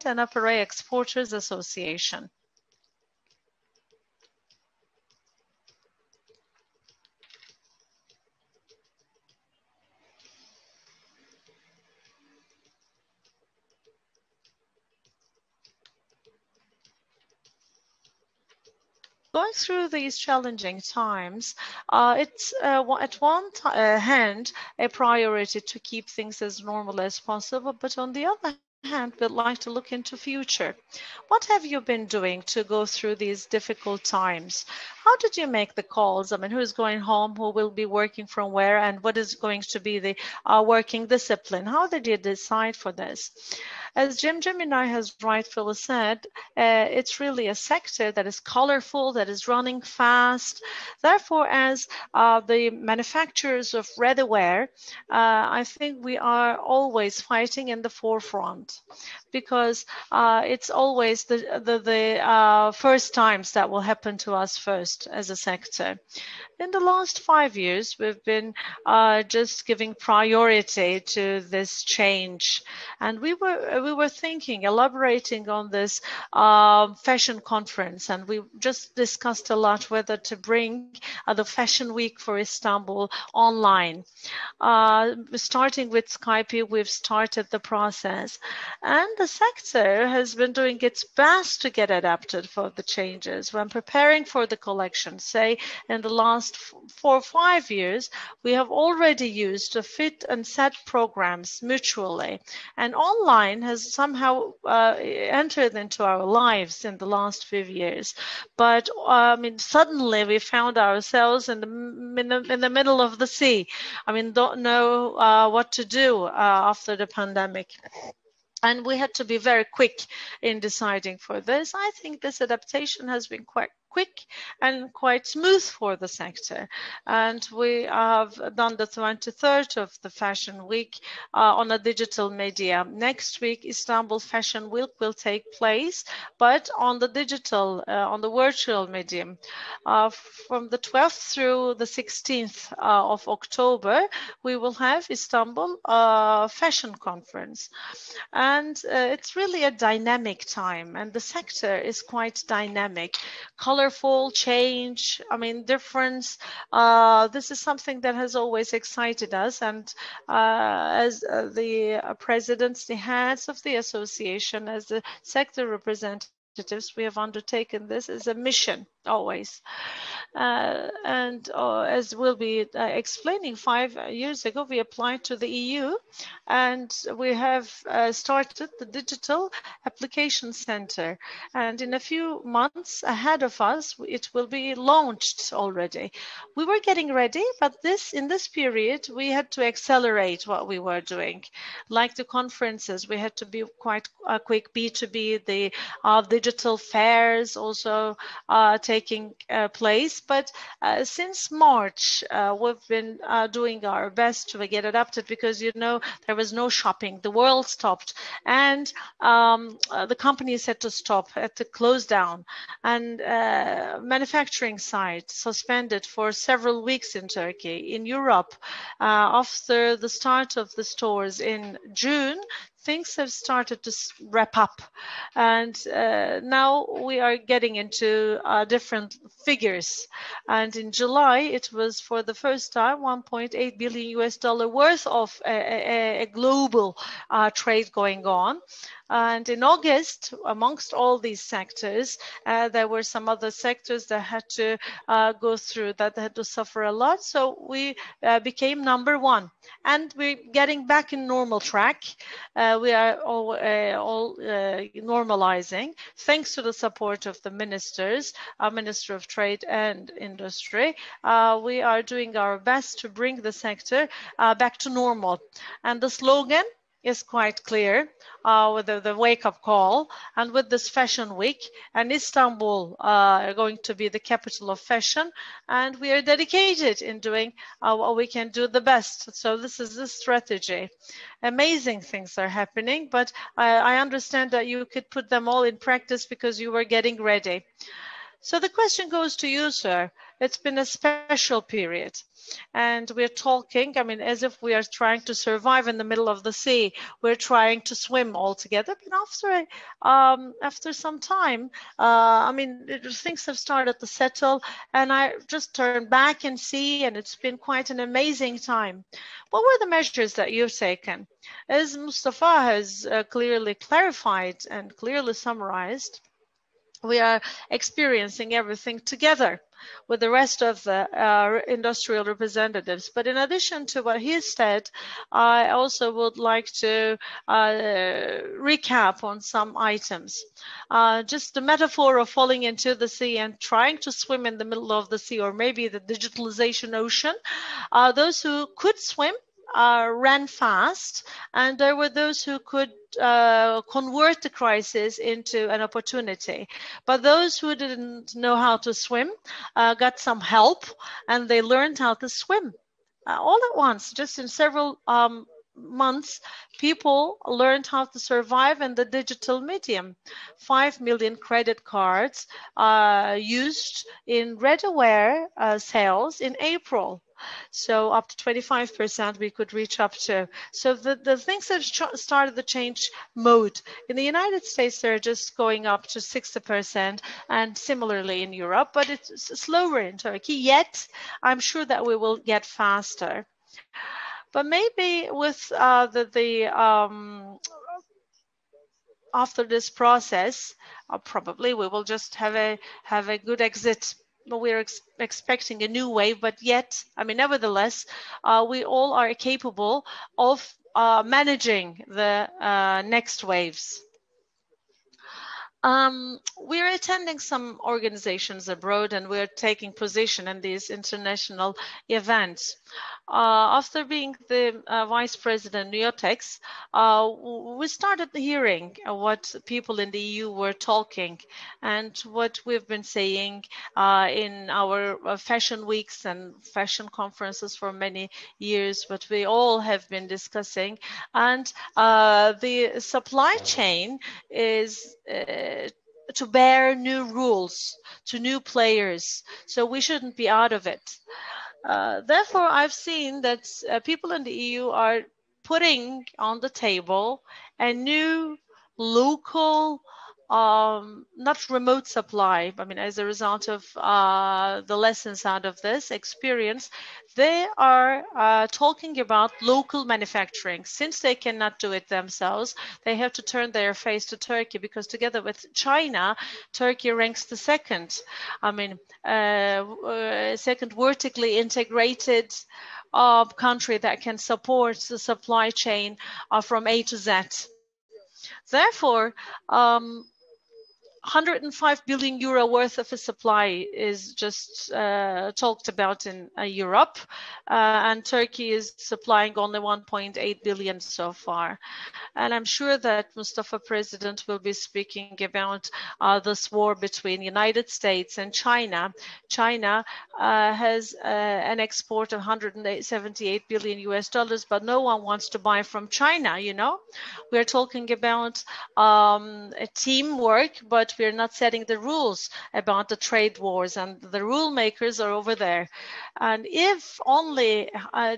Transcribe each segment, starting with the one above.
and Apparel Exporters Association. Going through these challenging times, it's at one hand a priority to keep things as normal as possible, but on the other hand, we'd like to look into future. What have you been doing to go through these difficult times? How did you make the calls? I mean, who's going home, who will be working from where, and what is going to be the working discipline? How did you decide for this? As Jim Gemini has rightfully said, it's really a sector that is colorful, that is running fast. Therefore, as the manufacturers of ready-wear, I think we are always fighting in the forefront, because it's always the first times that will happen to us first as a sector. In the last 5 years, we've been just giving priority to this change, and we were thinking, elaborating on this fashion conference, and we just discussed a lot whether to bring the Fashion Week for Istanbul online. Starting with Skype, we've started the process, and the sector has been doing its best to get adapted for the changes. When preparing for the collection, say in the last 4 or 5 years, we have already used a fit and set programs mutually, and online has somehow entered into our lives in the last few years. But I mean, suddenly we found ourselves in the middle of the sea. I mean, don't know what to do after the pandemic. And we had to be very quick in deciding for this. I think this adaptation has been quite quick and quite smooth for the sector. And we have done the 23rd of the Fashion Week on a digital media. Next week, Istanbul Fashion Week will take place, but on the digital, on the virtual medium. From the 12th through the 16th of October, we will have Istanbul Fashion Conference. And it's really a dynamic time, and the sector is quite dynamic. Colorful change, I mean, difference. This is something that has always excited us, and as the presidents, the heads of the association, as the sector representatives, we have undertaken this as a mission always. And as we'll be explaining, 5 years ago, we applied to the EU, and we have started the Digital Application Center. And in a few months ahead of us, it will be launched already. We were getting ready, but in this period, we had to accelerate what we were doing. Like the conferences, we had to be quite quick. B2B, the digital fairs also taking place. But since March, we've been doing our best to get adapted, because, you know, there was no shopping. The world stopped, and the companies had to stop, had to close down, and manufacturing sites suspended for several weeks in Turkey. In Europe, after the start of the stores in June, things have started to wrap up, and now we are getting into different figures. And in July, it was for the first time $1.8 billion worth of a global trade going on. And in August, amongst all these sectors, there were some other sectors that had to go through, that had to suffer a lot. So we became number 1, and we're getting back in normal track. We are all normalizing, thanks to the support of the ministers, Minister of Trade and Industry. We are doing our best to bring the sector back to normal. And the slogan is quite clear, with the wake-up call, and with this Fashion Week, and Istanbul going to be the capital of fashion, and we are dedicated in doing what we can do the best. So this is the strategy. Amazing things are happening, but I understand that you could put them all in practice because you were getting ready. So the question goes to you, sir. It's been a special period. And we're talking, I mean, as if we are trying to survive in the middle of the sea. We're trying to swim all together. But after some time, I mean, things have started to settle. And I just turn back and see, and it's been quite an amazing time. What were the measures that you've taken? As Mustafa has clearly clarified and clearly summarized, we are experiencing everything together with the rest of the industrial representatives. But in addition to what he said, I also would like to recap on some items. Just the metaphor of falling into the sea and trying to swim in the middle of the sea, or maybe the digitalization ocean. Those who could swim ran fast, and there were those who could convert the crisis into an opportunity. But those who didn't know how to swim got some help, and they learned how to swim all at once, just in several months. People learned how to survive in the digital medium. 5 million credit cards used in ready-wear sales in April. So up to 25% we could reach up to. So the things have started to change mode. In the United States, they're just going up to 60%, and similarly in Europe, but it's slower in Turkey. Yet, I'm sure that we will get faster. But maybe with after this process, probably we will just have a good exit. But we're expecting a new wave, but yet, I mean, nevertheless, we all are capable of managing the next waves. We're attending some organizations abroad, and we're taking position in these international events. After being the vice president Neotex, we started hearing what people in the EU were talking, and what we've been saying in our fashion weeks and fashion conferences for many years, what we all have been discussing. And the supply chain is to bear new rules to new players, so we shouldn't be out of it. Therefore, I've seen that people in the EU are putting on the table a new local, not remote supply. I mean, as a result of the lessons out of this experience, they are talking about local manufacturing. Since they cannot do it themselves, they have to turn their face to Turkey, because together with China, Turkey ranks the second. I mean, second vertically integrated country that can support the supply chain from A to Z. Therefore, 105 billion euro worth of a supply is just talked about in Europe, and Turkey is supplying only 1.8 billion so far. And I'm sure that Mustafa President will be speaking about this war between United States and China. China has an export of 178 billion US dollars, but no one wants to buy from China, you know. We're talking about a teamwork, but we're not setting the rules about the trade wars, and the rule makers are over there. And if only, I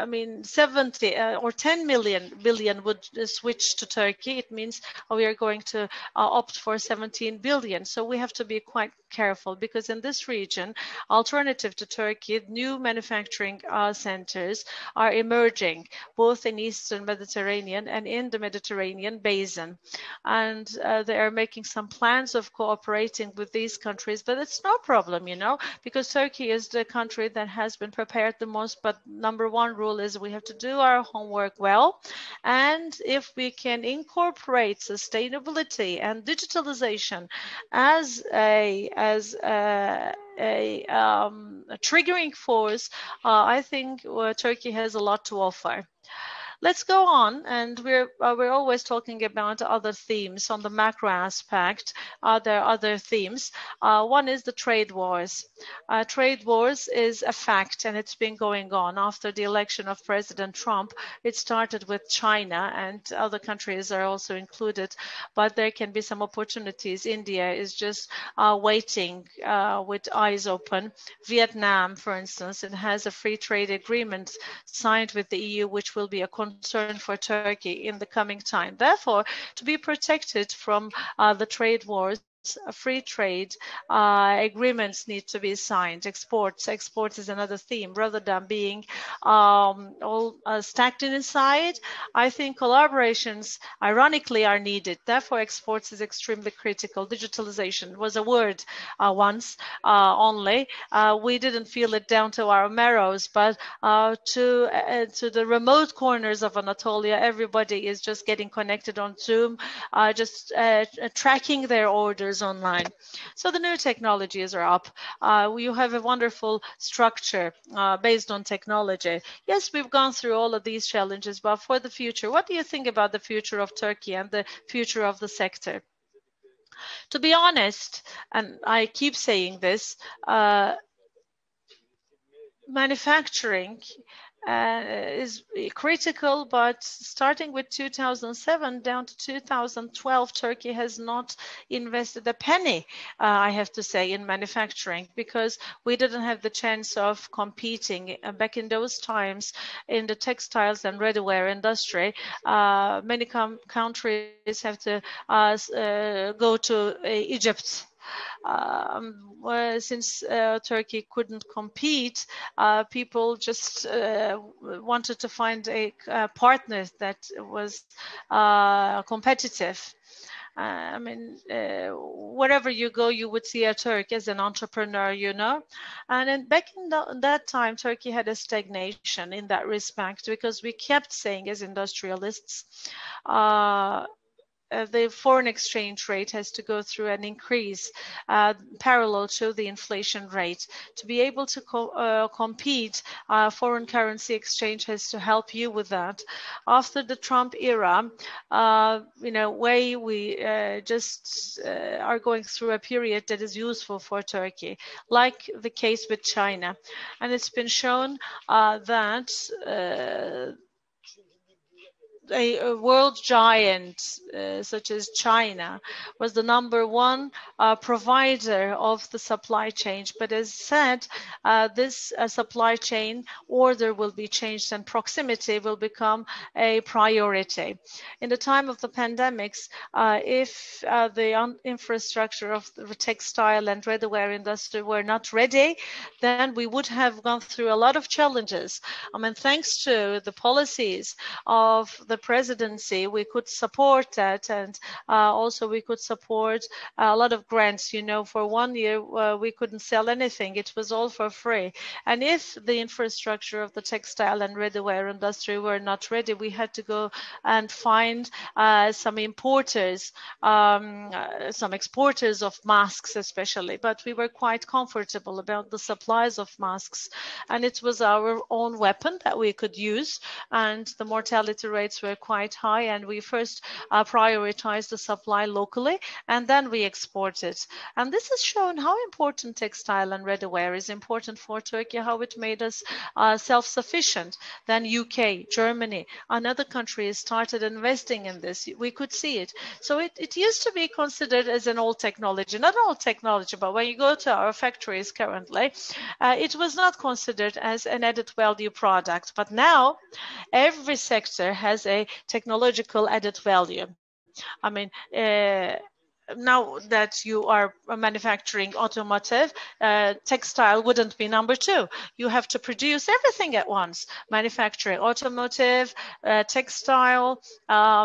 mean, 70 or 10 billion would switch to Turkey, it means we are going to opt for 17 billion. So we have to be quite careful, because in this region, alternative to Turkey, new manufacturing centers are emerging, both in Eastern Mediterranean and in the Mediterranean basin. And they are making some plans of cooperating with these countries, but it's no problem, you know, because Turkey is the country that has been prepared the most. But number one rule is we have to do our homework well. And if we can incorporate sustainability and digitalization as a triggering force, I think Turkey has a lot to offer. let's go on, and we're always talking about other themes on the macro aspect. There are other themes. One is the trade wars. Trade wars is a fact, and it's been going on after the election of President Trump. It started with China, and other countries are also included, but there can be some opportunities. India is just waiting with eyes open. Vietnam, for instance, it has a free trade agreement signed with the EU, which will be a concern for Turkey in the coming time. Therefore, to be protected from the trade wars, free trade agreements need to be signed. Exports is another theme. Rather than being all stacked inside, I think collaborations, ironically, are needed. Therefore, exports is extremely critical. Digitalization was a word once only. We didn't feel it down to our marrows, but to the remote corners of Anatolia, everybody is just getting connected on Zoom, just tracking their orders online. So the new technologies are up. You have a wonderful structure based on technology. Yes, we've gone through all of these challenges, but for the future, what do you think about the future of Turkey and the future of the sector? To be honest, and I keep saying this, manufacturing is critical, but starting with 2007 down to 2012, Turkey has not invested a penny, I have to say, in manufacturing, because we didn't have the chance of competing. Back in those times, in the textiles and ready-wear industry, many countries have to go to Egypt. Since Turkey couldn't compete, people just wanted to find a partner that was competitive. I mean, wherever you go, you would see a Turk as an entrepreneur, And then back in that time, Turkey had a stagnation in that respect, because we kept saying as industrialists, the foreign exchange rate has to go through an increase parallel to the inflation rate. To be able to compete, foreign currency exchange has to help you with that. After the Trump era, we just are going through a period that is useful for Turkey, like the case with China. And it's been shown that a world giant such as China was the number one provider of the supply chain. But as said, this supply chain order will be changed, and proximity will become a priority. In the time of the pandemics, if the infrastructure of the textile and ready-wear industry were not ready, then we would have gone through a lot of challenges. I mean, thanks to the policies of the presidency, we could support that, and also we could support a lot of grants. For 1 year, we couldn't sell anything. It was all for free. And if the infrastructure of the textile and ready-wear industry were not ready, we had to go and find some importers, some exporters of masks especially. But we were quite comfortable about the supplies of masks, and it was our own weapon that we could use, and the mortality rates were quite high, and we first prioritized the supply locally, and then we exported. And this has shown how important textile and ready-wear is important for Turkey, how it made us self-sufficient. Then UK, Germany, and other countries started investing in this. We could see it. So it used to be considered as an old technology. Not old technology, but when you go to our factories currently, it was not considered as an added value product. But now every sector has a technological added value. I mean, now that you are manufacturing automotive, textile wouldn't be number two. You have to produce everything at once. Manufacturing automotive, textile,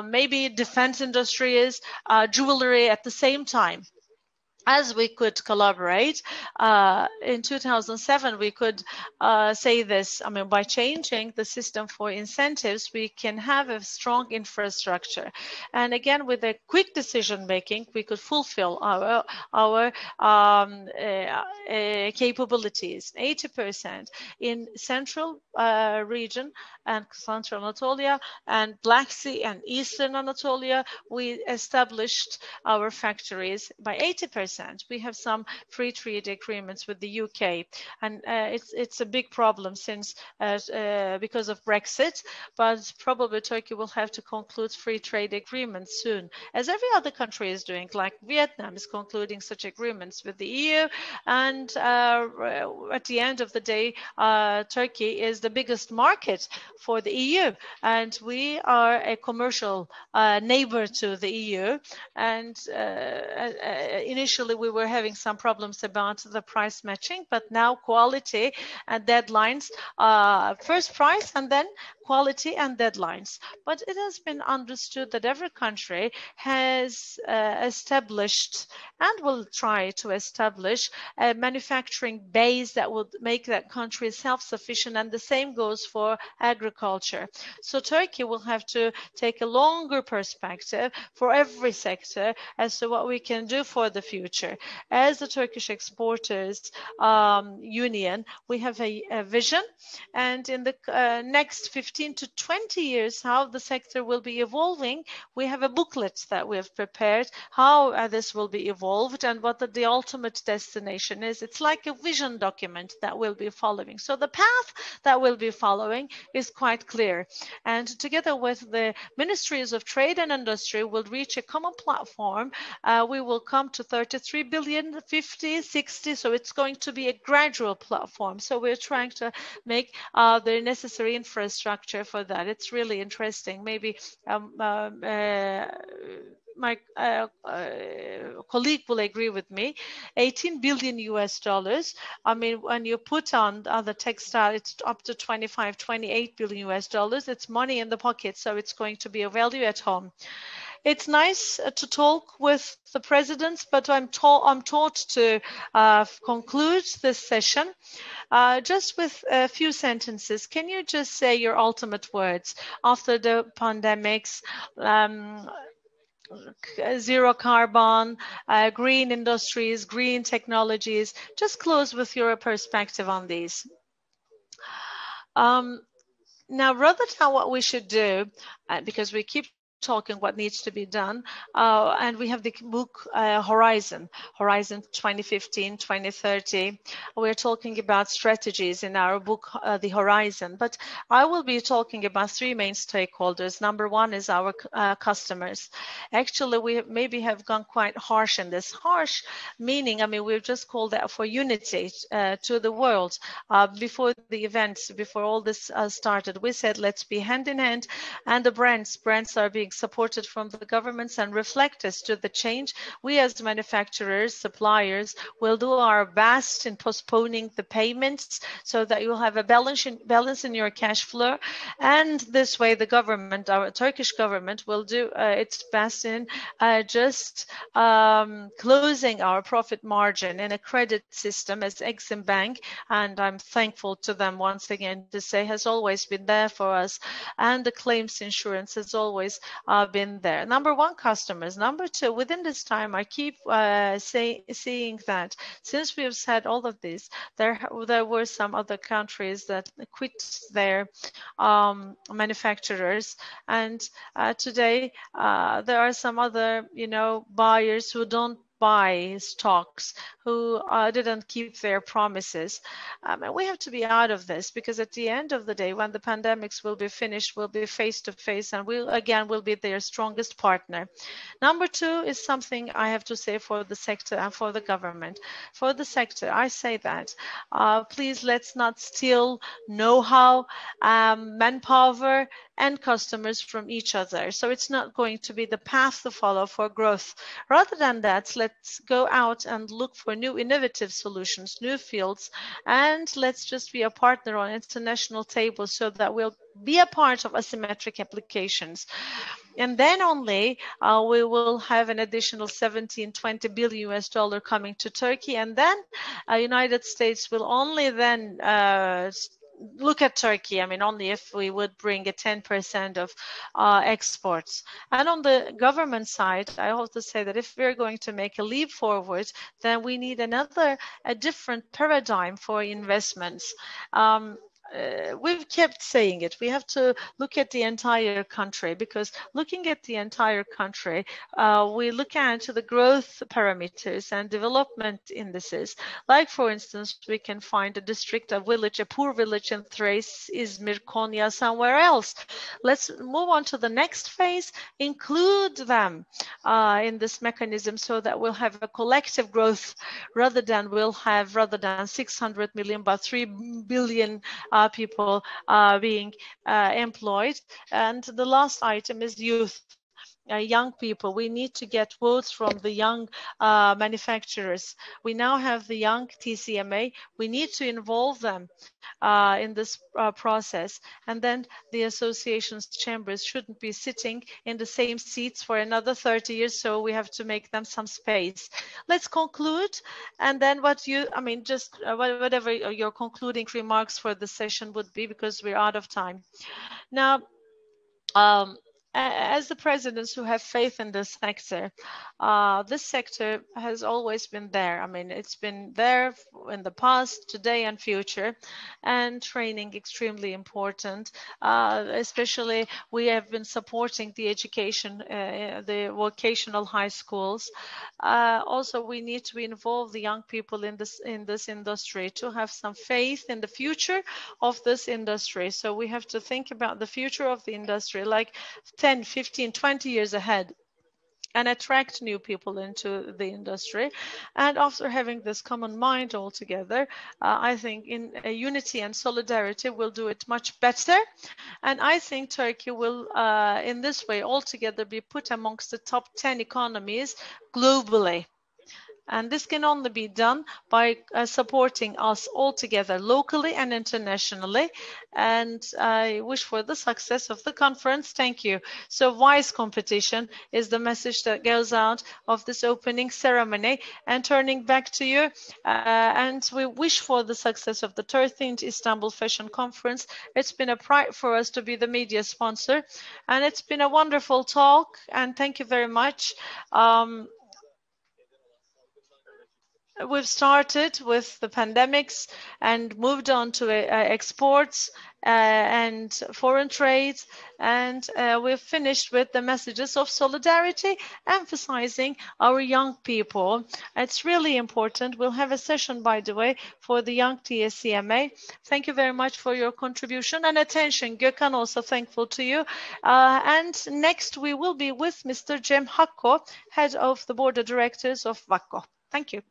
maybe defense industries, jewelry at the same time. as we could collaborate. In 2007, we could say this, I mean, by changing the system for incentives, we can have a strong infrastructure. And again, with a quick decision making, we could fulfill our capabilities. 80% in central region and Central Anatolia and Black Sea and Eastern Anatolia, we established our factories by 80%. We have some free trade agreements with the UK, and it's a big problem since because of Brexit, but probably Turkey will have to conclude free trade agreements soon, as every other country is doing, like Vietnam is concluding such agreements with the EU, and at the end of the day, Turkey is the biggest market for the EU, and we are a commercial neighbor to the EU, and initially we were having some problems about the price matching, but now quality and deadlines, first price and then quality and deadlines. But it has been understood that every country has established and will try to establish a manufacturing base that would make that country self-sufficient, and the same goes for agriculture. So Turkey will have to take a longer perspective for every sector as to what we can do for the future. As the Turkish Exporters Union, we have a vision, and in the next 15 to 20 years, how the sector will be evolving, we have a booklet that we have prepared, how this will be evolved and what the ultimate destination is. It's like a vision document that we'll be following. So the path that we'll be following is quite clear. And together with the Ministries of Trade and Industry, we'll reach a common platform. We will come to 33 billion, 50, 60. So it's going to be a gradual platform. So we're trying to make the necessary infrastructure for that. It's really interesting. Maybe my colleague will agree with me. 18 billion US dollars. I mean, when you put on the textile, it's up to 25, 28 billion US dollars. It's money in the pocket, so it's going to be a value at home. It's nice to talk with the presidents, but I'm taught to conclude this session just with a few sentences. Can you just say your ultimate words after the pandemics? Zero carbon, green industries, green technologies. Just close with your perspective on these. Now, rather than what we should do, because we keep talking what needs to be done, and we have the book Horizon 2015 2030. We're talking about strategies in our book the Horizon, but I will be talking about three main stakeholders. Number one is our customers. Actually, we maybe have gone quite harsh in this. Harsh meaning, I mean, we've just called that for unity to the world. Before the events, before all this started, we said let's be hand in hand, and the brands are being supported from the governments and reflect us to the change. We as manufacturers, suppliers, will do our best in postponing the payments so that you'll have a balance in your cash flow. And this way the government, our Turkish government, will do its best in just closing our profit margin in a credit system as Exim Bank. And I'm thankful to them once again to say has always been there for us. And the claims insurance has always been there. Number one, customers. Number two, within this time, I keep seeing that since we have said all of this, there were some other countries that quit their manufacturers, and today there are some other, buyers who don't buy stocks, who didn't keep their promises. And we have to be out of this, because at the end of the day, when the pandemics will be finished, we'll be face to face, and we'll be their strongest partner. Number two is something I have to say for the sector and for the government. For the sector, I say that please let's not steal know-how, manpower, and customers from each other. So it's not going to be the path to follow for growth. Rather than that, let's go out and look for new innovative solutions, new fields, and let's just be a partner on international tables so that we'll be a part of asymmetric applications. And then only we will have an additional 17, 20 billion US dollar coming to Turkey. And then United States will only then look at Turkey. I mean, only if we would bring a 10% of exports. And on the government side, I have to say that if we're going to make a leap forward, then we need a different paradigm for investments. We've kept saying it. We have to look at the entire country, because looking at the entire country, we look at the growth parameters and development indices. Like, for instance, we can find a district, a village, a poor village in Thrace, Izmir, Konya, somewhere else. Let's move on to the next phase, include them in this mechanism so that we'll have a collective growth rather than 600 million, but 3 billion people being employed. And the last item is youth. Young people. We need to get votes from the young manufacturers. We now have the young TCMA. We need to involve them in this process. And then the associations chambers shouldn't be sitting in the same seats for another 30 years, so we have to make them some space. Let's conclude, and then whatever your concluding remarks for the session would be, because we're out of time. Now, as the presidents who have faith in this sector has always been there. I mean, it's been there in the past, today, and future, and training extremely important. Especially, we have been supporting the education, the vocational high schools. Also, we need to involve the young people in this industry to have some faith in the future of this industry. So we have to think about the future of the industry, like 10, 15, 20 years ahead, and attract new people into the industry. And after having this common mind all together, I think in unity and solidarity we'll do it much better. And I think Turkey will, in this way, altogether be put amongst the top 10 economies globally. And this can only be done by supporting us all together locally and internationally. And I wish for the success of the conference. Thank you. So wise competition is the message that goes out of this opening ceremony. And turning back to you, and we wish for the success of the 13th Istanbul Fashion Conference. It's been a pride for us to be the media sponsor. And it's been a wonderful talk. And thank you very much. We've started with the pandemics and moved on to exports and foreign trade, and we've finished with the messages of solidarity, emphasizing our young people. It's really important. We'll have a session, by the way, for the young TSCMA. Thank you very much for your contribution and attention. Gökhan, also thankful to you. And next we will be with Mr. Cem Hakko, head of the board of directors of VAKKO. Thank you.